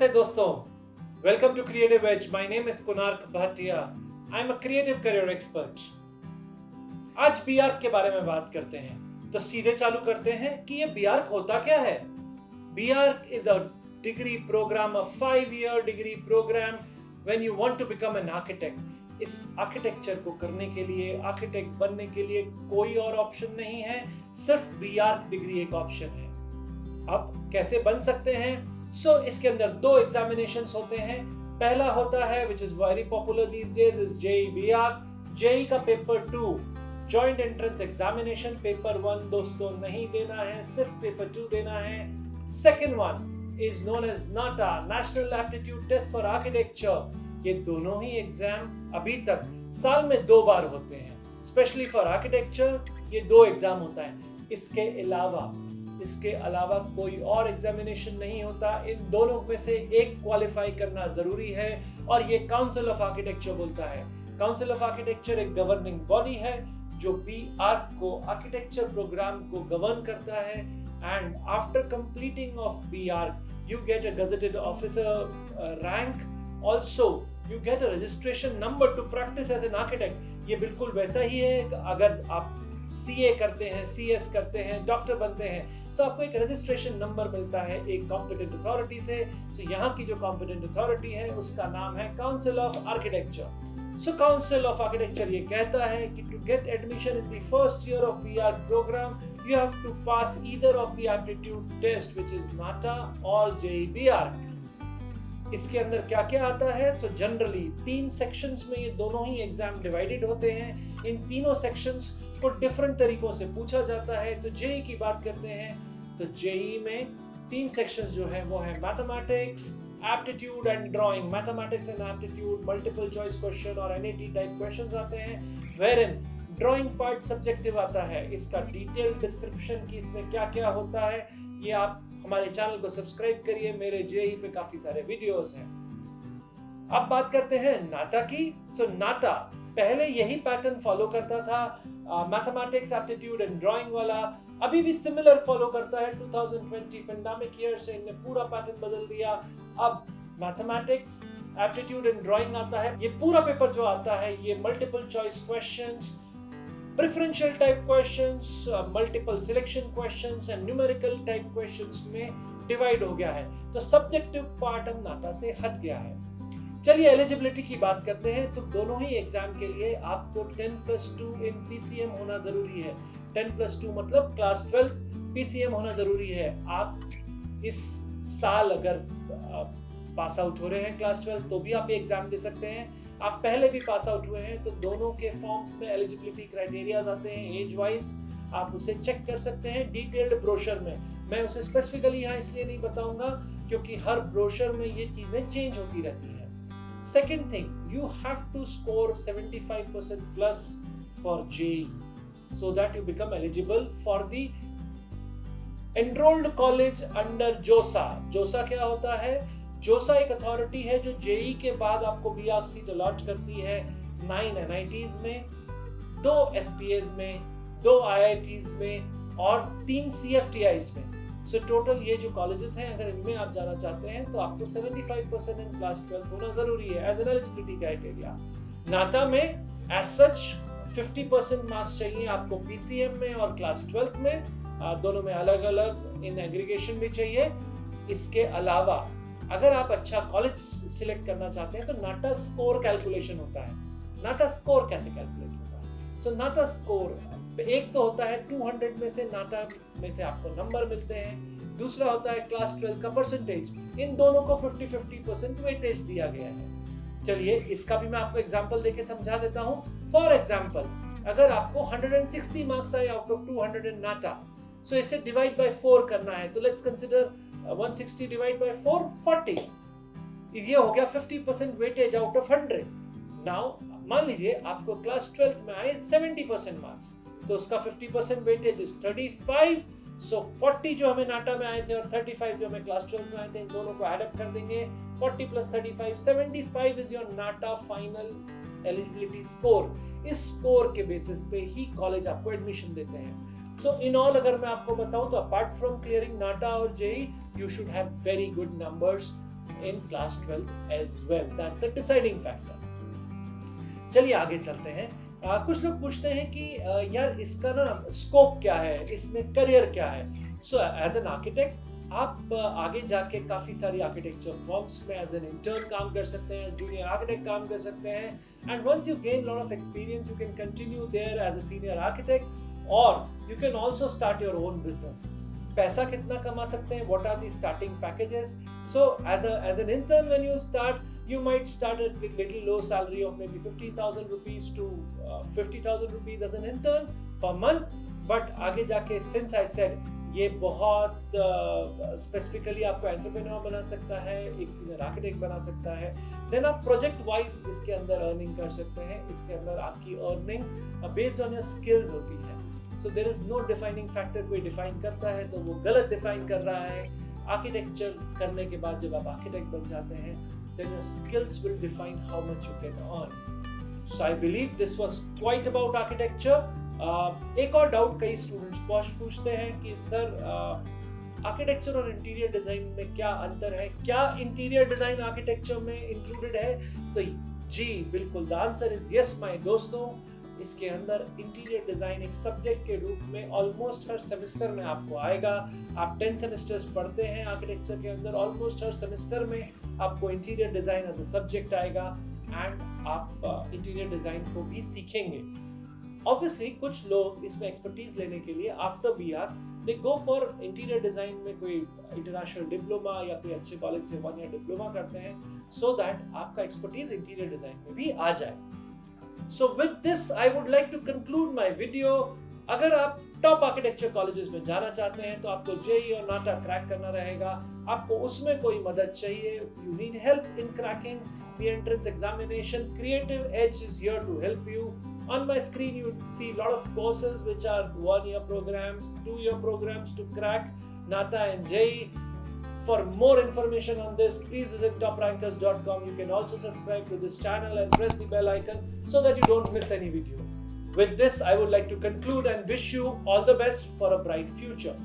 नमस्ते दोस्तों, welcome to creative edge. My name is Kunark Bhatia. I am a creative career expert. आज BArch के बारे में बात करते हैं, तो सीधे चालू करते हैं कि ये बीआर्क होता क्या है। BArch is a degree program, a 5-year degree program when you want to become an architect. इस आर्किटेक्चर को करने के लिए, आर्किटेक्ट बनने के लिए कोई और ऑप्शन नहीं है, सिर्फ बीआर्क डिग्री एक ऑप्शन है। अब कैसे बन सकते हैं? इसके अंदर 2 एग्जामिनेशंस होते हैं। पहला होता है which is very popular these days is JEE BArch. JEE का paper 2 joint entrance examination. Paper 1 दोस्तों नहीं देना है, सिर्फ पेपर 2 देना है। Second one is known as NATA, national aptitude test for architecture. ये दोनों ही एग्जाम अभी तक साल में 2 बार होते हैं। स्पेशली फॉर आर्किटेक्चर ये 2 एग्जाम होता है। इसके अलावा कोई और एग्जामिनेशन नहीं होता। इन दोनों में से एक क्वालिफाई करना जरूरी है और ये काउंसिल ऑफ आर्किटेक्चर बोलता है। काउंसिल ऑफ आर्किटेक्चर एक गवर्निंग बॉडी है जो बीआर्क को, आर्किटेक्चर प्रोग्राम को गवर्न करता है। And after completing of BArch you get a gazetted officer rank. Also you get a registration number to practice as an architect. ये बिल्कुल वैसा ही है अगर आप सीए करते हैं, सीएस करते हैं, डॉक्टर बनते हैं, सो आपको एक रजिस्ट्रेशन नंबर मिलता है एक कॉम्पिटेंट अथॉरिटी से। सो यहाँ की जो कॉम्पिटेंट अथॉरिटी है उसका नाम है council of architecture. So council of architecture ये कहता है कि to get admission in the first year of BArch program you have to pass either of the aptitude test which is NATA और JEE BArch. इसके अंदर क्या क्या आता है? सो जनरली 3 सेक्शंस में ये दोनों ही एग्जाम डिवाइडेड होते हैं। इन तीनों सेक्शंस को डिफरेंट तरीकों से पूछा जाता है। तो जेईई की बात करते हैं तो जेईई में 3 सेक्शंस जो है वो है mathematics, aptitude and drawing. Mathematics and aptitude multiple choice question और एनईटी टाइप क्वेश्चंस आते हैं, वेयरइन ड्राइंग पार्ट सब्जेक्टिव आता है। इसका डिटेल्ड डिस्क्रिप्शन की इसमें क्या क्या होता है ये आप हमारे चैनल को सब्सक्राइब करिए, मेरे जेईई पे काफी सारे वीडियोस हैं। अब बात करते हैं नाटा की। सो नाटा पहले यही पैटर्न फॉलो करता था, मैथमेटिक्स, एप्टीट्यूड एंड ड्राइंग वाला। अभी भी सिमिलर फॉलो करता है। 2020 पेंडेमिक ईयर से इन्हें पूरा पैटर्न बदल दिया। अब मैथमेटिक्स, एप्टीट्यूड एंड ड्राइंग आता है। ये पूरा पेपर जो आता है ये multiple choice questions, preferential type questions, multiple selection questions and numerical type questions में डिवाइड हो गया है। तो सब्जेक्टिव पार्ट अब नाटा से हट गया है। चलिए एलिजिबिलिटी की बात करते हैं। तो दोनों ही एग्जाम के लिए आपको 10+2 इन पीसीएम होना जरूरी है। 10+2 मतलब क्लास 12th पीसीएम होना जरूरी है। आप इस साल अगर पास आउट हो रहे हैं क्लास 12 तो भी आप एग्जाम दे सकते हैं। आप पहले भी पास आउट हुए हैं तो दोनों के फॉर्म्स में एलिजिबिलिटी क्राइटेरियाज आते हैं एज वाइज, आप उसे चेक कर सकते हैं डिटेल्ड ब्रोशर में। मैं उसे स्पेसिफिकली यहाँ इसलिए नहीं बताऊंगा क्योंकि हर ब्रोशर में ये चीजें चेंज होती रहती हैं। Second thing, you have to score 75% plus for JEE so that you become eligible for the enrolled college under JOSA. JOSA क्या होता है? JOSA एक अथॉरिटी है जो JEE के बाद आपको बीआर्क सीट अलॉट करती है 9 NITs में, 2 SPAs में, 2 IITs में और 3 CFTIs में। सो टोटल ये जो कॉलेजेस हैं अगर इनमें आप जाना चाहते हैं तो आपको 75% इन क्लास 12 होना जरूरी है एज एन एलिजिबिलिटी क्राइटेरिया। नाटा में एज सच 50% मार्क्स चाहिए आपको पीसीएम में और क्लास 12 में, दोनों में अलग अलग इन एग्रीगेशन भी चाहिए। इसके अलावा अगर आप अच्छा कॉलेज सिलेक्ट करना चाहते हैं तो नाटा स्कोर कैलकुलेशन होता है। नाटा स्कोर कैसे कैलकुलेट होता है? सो नाटा स्कोर एक तो होता है 200 में से नाटा में से आपको नंबर मिलते हैं, दूसरा होता है क्लास 12 का परसेंटेज। इन दोनों को 50-50% वेटेज दिया गया है। चलिए इसका भी मैं आपको एग्जांपल देके समझा देता हूं। फॉर एग्जांपल अगर आपको 160 मार्क्स आए आउट ऑफ 200 इन नाटा, सो इसे डिवाइड बाय 4 करना है। So let's consider 160 divide by 4 40। ये हो गया 50% वेटेज आउट ऑफ 100। नाउ मान लीजिए आपको क्लास 12 में आए 70% मार्क्स, तो उसका 50% वेटेज इज 35। सो 40 जो हमें नाटा में आए थे और 35 जो हमें क्लास 12 में आए थे, इन दोनों को ऐड अप कर देंगे। 40 + 35 75 is your NATA final eligibility score. इस स्कोर के बेसिस पे ही कॉलेज आपको एडमिशन देते हैं। सो इन ऑल अगर मैं आपको बताऊं तो अपार्ट फ्रॉम क्लियरिंग नाटा और JEE you should have very good numbers in class 12 as well. That's a deciding factor. चलिए आगे चलते हैं। कुछ लोग पूछते हैं कि यार इसका ना स्कोप क्या है, इसमें करियर क्या है। सो एज एन आर्किटेक्ट आप आगे जाके काफ़ी सारी आर्किटेक्चर फॉर्म्स में एज एन इंटर्न काम कर सकते हैं, जूनियर आर्किटेक्ट काम कर सकते हैं, and once you gain lot of experience you can continue there as a senior architect और you can also start your own business. पैसा कितना कमा सकते हैं, what are the starting packages. So as an intern when you start, you might start at a little low salary of maybe 15,000 rupees to 50,000 rupees as an intern per month, but आगे जाके since I said ये बहुत specifically आपको entrepreneur बना सकता है, एक senior architect बना सकता है। देन आप प्रोजेक्ट वाइज इसके अंदर अर्निंग कर सकते हैं। इसके अंदर आपकी earning based on your skills होती है। So there is no defining factor. कोई डिफाइन करता है तो वो गलत डिफाइन कर रहा है। आर्किटेक्चर करने के बाद जब आप आर्किटेक्ट बन जाते हैं, then your skills will define how much you can earn. So I believe this was quite about architecture. एक और डाउट कई स्टूडेंट्स पूछते हैं कि सर आर्किटेक्चर और इंटीरियर डिजाइन में क्या अंतर है, क्या इंटीरियर डिजाइन आर्किटेक्चर में इंक्लूडेड है? तो जी बिल्कुल, the answer is yes my दोस्तों। इसके अंदर इंटीरियर डिजाइन एक सब्जेक्ट के रूप में ऑलमोस्ट हर सेमेस्टर में आपको आएगा। आप 10 सेमेस्टर्स पढ़ते हैं आर्किटेक्चर के अंदर, ऑलमोस्ट हर सेमेस्टर में आपको interior design as a subject आएगा एंड आप इंटीरियर डिजाइन को भी सीखेंगे। ऑब्वियसली कुछ लोग इसमें एक्सपर्टीज लेने के लिए after BR they go for interior design में कोई इंटरनेशनल डिप्लोमा या कोई अच्छे कॉलेज से 1 ईयर डिप्लोमा करते हैं, सो दैट आपका एक्सपर्टीज इंटीरियर डिजाइन में भी आ जाए। So with this, I would like to conclude my video. अगर आप टॉप आर्किटेक्चर कॉलेजेस में जाना चाहते हैं तो आपको जेईई और नाटा क्रैक करना रहेगा। आपको उसमें कोई मदद चाहिए, you need help in cracking the entrance examination, Creative Edge is here to help you. On my screen you see a lot of courses which are 1-year programs, 2-year programs to crack NATA and JEE. For more information on this, please visit toprankers.com. You can also subscribe to this channel and press the bell icon so that you don't miss any video. With this, I would like to conclude and wish you all the best for a bright future.